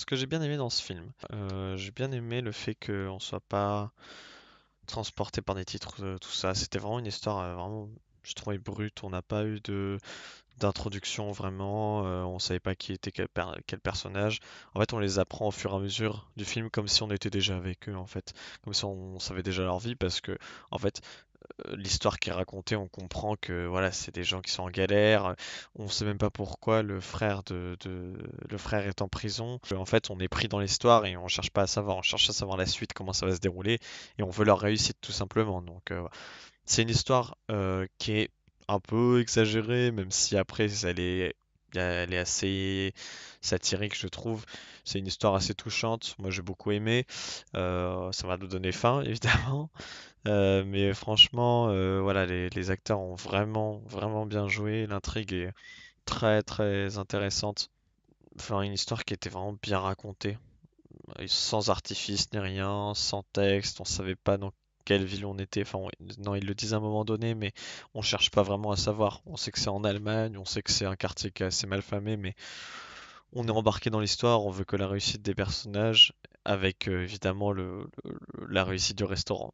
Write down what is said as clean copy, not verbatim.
Ce que j'ai bien aimé dans ce film, j'ai bien aimé le fait qu'on soit pas transporté par des titres, tout ça. C'était vraiment une histoire vraiment, je trouvais brute. On n'a pas eu de d'introduction vraiment. On savait pas qui était quel personnage. En fait, on les apprend au fur et à mesure du film, comme si on était déjà avec eux en fait, comme si on savait déjà leur vie, parce que en fait, l'histoire qui est racontée, on comprend que voilà, c'est des gens qui sont en galère. On sait même pas pourquoi le frère est en prison. En fait, on est pris dans l'histoire et on cherche pas à savoir. On cherche à savoir la suite, comment ça va se dérouler, et on veut leur réussite tout simplement. Donc, c'est une histoire qui est un peu exagérée, même si après elle est assez satirique, je trouve. C'est une histoire assez touchante. Moi, j'ai beaucoup aimé. Ça va nous donner faim, évidemment. Mais franchement, voilà, les acteurs ont vraiment, vraiment bien joué. L'intrigue est très, très intéressante. Enfin, une histoire qui était vraiment bien racontée, sans artifice ni rien, sans texte. On savait pas dans quelle ville on était. Enfin, non, ils le disent à un moment donné, mais on cherche pas vraiment à savoir. On sait que c'est en Allemagne, on sait que c'est un quartier qui est assez mal famé, mais on est embarqué dans l'histoire. On veut que la réussite des personnages, avec évidemment la réussite du restaurant.